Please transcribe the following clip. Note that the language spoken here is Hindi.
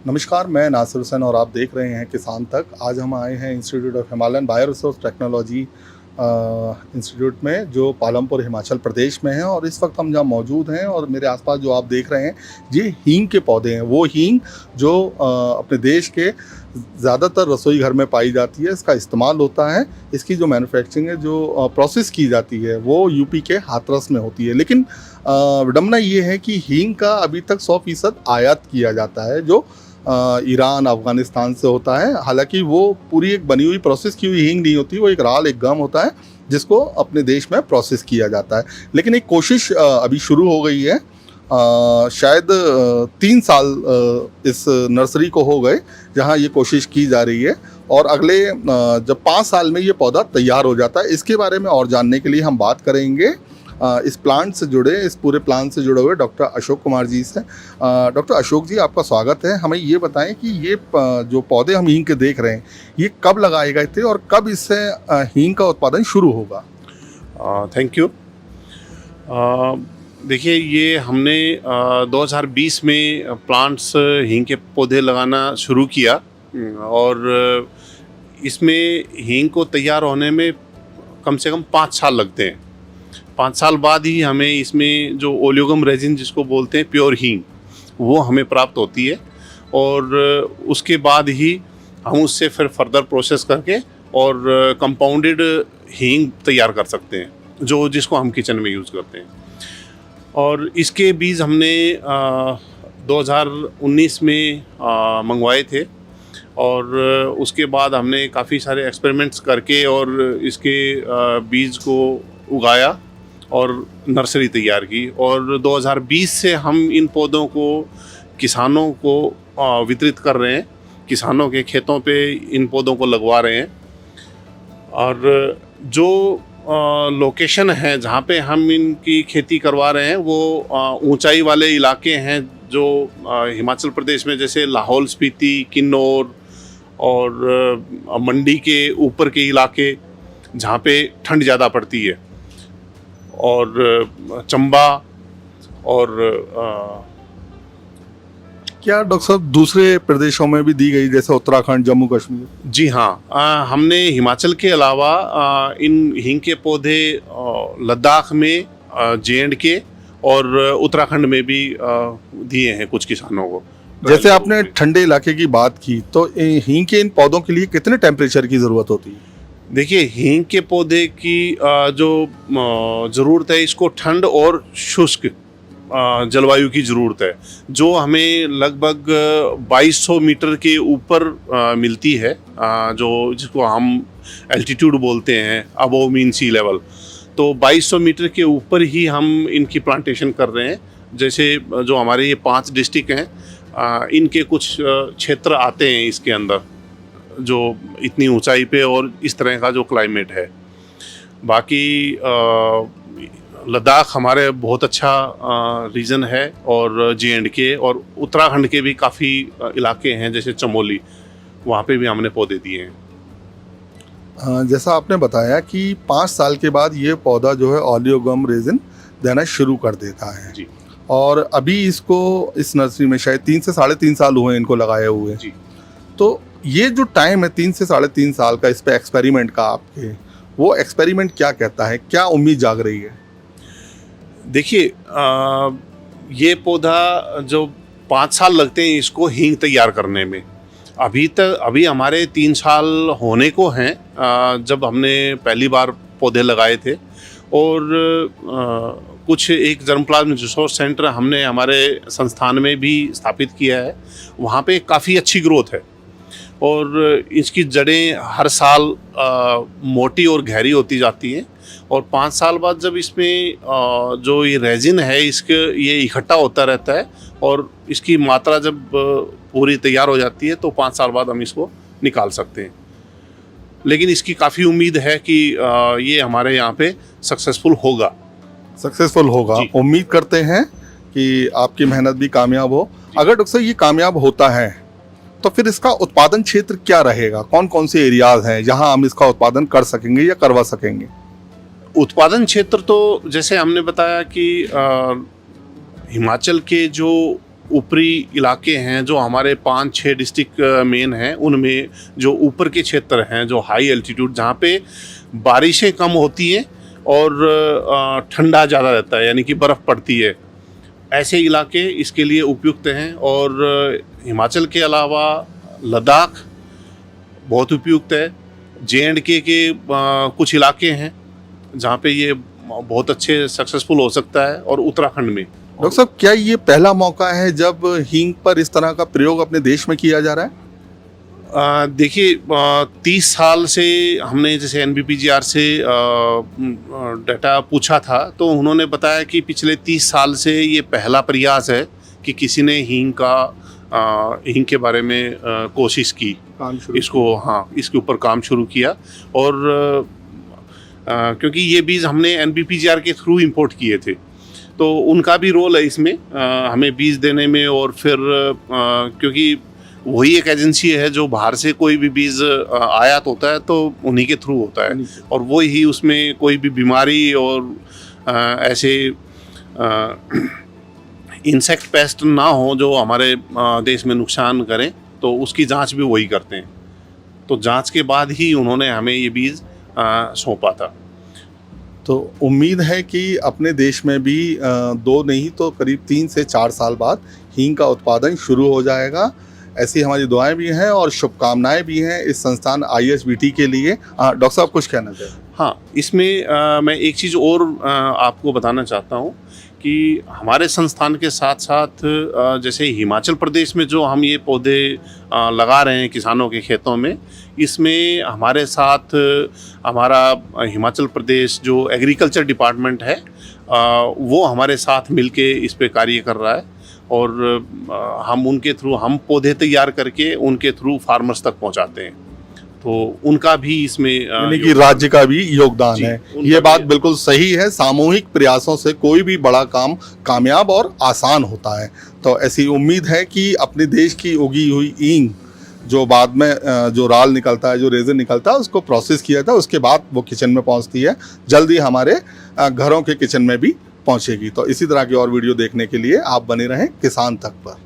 नमस्कार, मैं नासिर हुसैन और आप देख रहे हैं किसान तक। आज हम आए हैं institute of Himalayan bio resource technology institute में, जो पालमपुर हिमाचल प्रदेश में है। और इस वक्त हम जहाँ मौजूद हैं और मेरे आसपास जो आप देख रहे हैं, ये हींग के पौधे हैं। वो हींग जो अपने देश के ज़्यादातर रसोई घर में पाई जाती है, इसका इस्तेमाल होता है। इसकी जो मैन्युफैक्चरिंग है, जो प्रोसेस की जाती है, वो यूपी के हाथरस में होती है। लेकिन विडंबना ये है कि हींग का अभी तक 100% आयात किया जाता है, जो ईरान, अफ़गानिस्तान से होता है। हालांकि वो पूरी एक बनी हुई प्रोसेस की हुई हींग नहीं होती, वो एक राल, एक गम होता है जिसको अपने देश में प्रोसेस किया जाता है। लेकिन एक कोशिश अभी शुरू हो गई है। शायद 3 साल इस नर्सरी को हो गए जहां ये कोशिश की जा रही है, और अगले जब 5 साल में ये पौधा तैयार हो जाता है। इसके बारे में और जानने के लिए हम बात करेंगे इस प्लांट से जुड़े, इस पूरे प्लांट से जुड़े हुए डॉक्टर अशोक कुमार जी से। डॉक्टर अशोक जी, आपका स्वागत है। हमें ये बताएं कि ये जो पौधे हम हींग के देख रहे हैं, ये कब लगाए गए थे और कब इससे हींग का उत्पादन शुरू होगा? Thank you. देखिए, ये हमने 2020 में प्लांट्स हींग के पौधे लगाना शुरू किया, और इसमें हींग को तैयार होने में कम से कम 5 साल लगते हैं। 5 साल बाद ही हमें इसमें जो ओलियोगम रेजिन जिसको बोलते हैं, प्योर हींग, वो हमें प्राप्त होती है। और उसके बाद ही हम उससे फिर फर्दर प्रोसेस करके और कंपाउंडेड हींग तैयार कर सकते हैं, जिसको हम किचन में यूज़ करते हैं। और इसके बीज हमने 2019 में मंगवाए थे, और उसके बाद हमने काफ़ी सारे एक्सपेरिमेंट्स करके और इसके बीज को उगाया और नर्सरी तैयार की। और 2020 से हम इन पौधों को किसानों को वितरित कर रहे हैं, किसानों के खेतों पे इन पौधों को लगवा रहे हैं। और जो लोकेशन है जहाँ पे हम इनकी खेती करवा रहे हैं, वो ऊंचाई वाले इलाके हैं, जो हिमाचल प्रदेश में, जैसे लाहौल स्पीति, किन्नौर और मंडी के ऊपर के इलाके जहाँ पे ठंड ज़्यादा पड़ती है, और चंबा। और क्या डॉक्टर साहब दूसरे प्रदेशों में भी दी गई, जैसे उत्तराखंड, जम्मू कश्मीर? जी हाँ, हमने हिमाचल के अलावा इन हींग के पौधे लद्दाख में, J&K और उत्तराखंड में भी दिए हैं कुछ किसानों को। जैसे आपने ठंडे इलाके की बात की, तो हींग के इन पौधों के लिए कितने टेम्परेचर की ज़रूरत होती है? देखिए, हींग के पौधे की जो ज़रूरत है, इसको ठंड और शुष्क जलवायु की ज़रूरत है, जो हमें लगभग 2200 मीटर के ऊपर मिलती है, जिसको हम एल्टीट्यूड बोलते हैं, अबव मीन सी लेवल। तो 2200 मीटर के ऊपर ही हम इनकी प्लांटेशन कर रहे हैं। जैसे जो हमारे ये 5 डिस्ट्रिक्ट हैं, इनके कुछ क्षेत्र आते हैं इसके अंदर, जो इतनी ऊंचाई पे और इस तरह का जो क्लाइमेट है। बाकी लद्दाख हमारे बहुत अच्छा रीजन है, और J&K और उत्तराखंड के भी काफ़ी इलाके हैं, जैसे चमोली, वहाँ पे भी हमने पौधे दिए हैं। जैसा आपने बताया कि 5 साल के बाद ये पौधा जो है ओलियोगम रेजिन देना शुरू कर देता है जी। और अभी इसको इस नर्सरी में शायद 3 से 3.5 साल हुए इनको लगाए हुए। जी। तो ये जो टाइम है 3 से 3.5 साल का इस पे एक्सपेरिमेंट का, आपके वो एक्सपेरिमेंट क्या कहता है, क्या उम्मीद जाग रही है? देखिए, ये पौधा जो 5 साल लगते हैं इसको हींग तैयार करने में, अभी हमारे 3 साल होने को हैं जब हमने पहली बार पौधे लगाए थे। और कुछ एक जर्मप्लाज्म रिसोर्स सेंटर हमने हमारे संस्थान में भी स्थापित किया है, वहाँ पे काफ़ी अच्छी ग्रोथ है, और इसकी जड़ें हर साल मोटी और गहरी होती जाती हैं। और 5 साल बाद जब इसमें जो ये रेजिन है, ये इकट्ठा होता रहता है, और इसकी मात्रा जब पूरी तैयार हो जाती है, तो 5 साल बाद हम इसको निकाल सकते हैं। लेकिन इसकी काफ़ी उम्मीद है कि ये हमारे यहाँ पे सक्सेसफुल होगा। उम्मीद करते हैं कि आपकी मेहनत भी कामयाब हो। अगर डॉक्टर साहब ये कामयाब होता है, तो फिर इसका उत्पादन क्षेत्र क्या रहेगा? कौन कौन से एरियाज हैं जहां हम इसका उत्पादन कर सकेंगे या करवा सकेंगे? उत्पादन क्षेत्र तो जैसे हमने बताया कि हिमाचल के जो ऊपरी इलाके हैं जो हमारे 5-6 डिस्ट्रिक्ट मेन हैं, उनमें जो ऊपर के क्षेत्र हैं, जो हाई एल्टीट्यूड, जहाँ पे बारिशें कम होती हैं और ठंडा ज़्यादा रहता है, यानी कि बर्फ़ पड़ती है, ऐसे इलाके इसके लिए उपयुक्त हैं। और हिमाचल के अलावा लद्दाख बहुत उपयुक्त है। J&K के कुछ इलाके हैं जहाँ पे ये बहुत अच्छे सक्सेसफुल हो सकता है, और उत्तराखंड में। डॉक्टर साहब, क्या ये पहला मौका है जब हींग पर इस तरह का प्रयोग अपने देश में किया जा रहा है? देखिए, 30 साल से हमने जैसे NBPGR से डाटा पूछा था, तो उन्होंने बताया कि पिछले 30 साल से ये पहला प्रयास है कि किसी ने हींग के बारे में कोशिश की, इसके ऊपर काम शुरू किया। और क्योंकि ये बीज हमने NBPGR के थ्रू इंपोर्ट किए थे, तो उनका भी रोल है इसमें, हमें बीज देने में। और फिर क्योंकि वही एक एजेंसी है जो बाहर से कोई भी बीज आयात होता है तो उन्हीं के थ्रू होता है, और वो ही उसमें कोई भी बीमारी और ऐसे इंसेक्ट पेस्ट ना हो जो हमारे देश में नुकसान करें, तो उसकी जांच भी वही करते हैं। तो जांच के बाद ही उन्होंने हमें ये बीज सौंपा था। तो उम्मीद है कि अपने देश में भी 2 नहीं तो करीब 3 से 4 साल बाद हींग का उत्पादन शुरू हो जाएगा। ऐसी हमारी दुआएं भी हैं और शुभकामनाएं भी हैं इस संस्थान ISBT के लिए। डॉक्टर साहब, कुछ कहना चाहिए? हाँ, इसमें मैं एक चीज़ और आपको बताना चाहता हूँ कि हमारे संस्थान के साथ साथ जैसे हिमाचल प्रदेश में जो हम ये पौधे लगा रहे हैं किसानों के खेतों में, इसमें हमारे साथ हमारा हिमाचल प्रदेश जो एग्रीकल्चर डिपार्टमेंट है, वो हमारे साथ मिलके इस पे कार्य कर रहा है। और हम उनके थ्रू हम पौधे तैयार करके उनके थ्रू फार्मर्स तक पहुंचाते हैं, तो उनका भी इसमें यानी कि राज्य का भी योगदान है। ये बात बिल्कुल सही है। सामूहिक प्रयासों से कोई भी बड़ा काम कामयाब और आसान होता है। तो ऐसी उम्मीद है कि अपने देश की उगी हुई हींग जो बाद में जो राल निकलता है, जो रेज़न निकलता है, उसको प्रोसेस किया था, उसके बाद वो किचन में पहुंचती है, जल्दी हमारे घरों के किचन में भी पहुंचेगी। तो इसी तरह की और वीडियो देखने के लिए आप बने रहें किसान तक पर।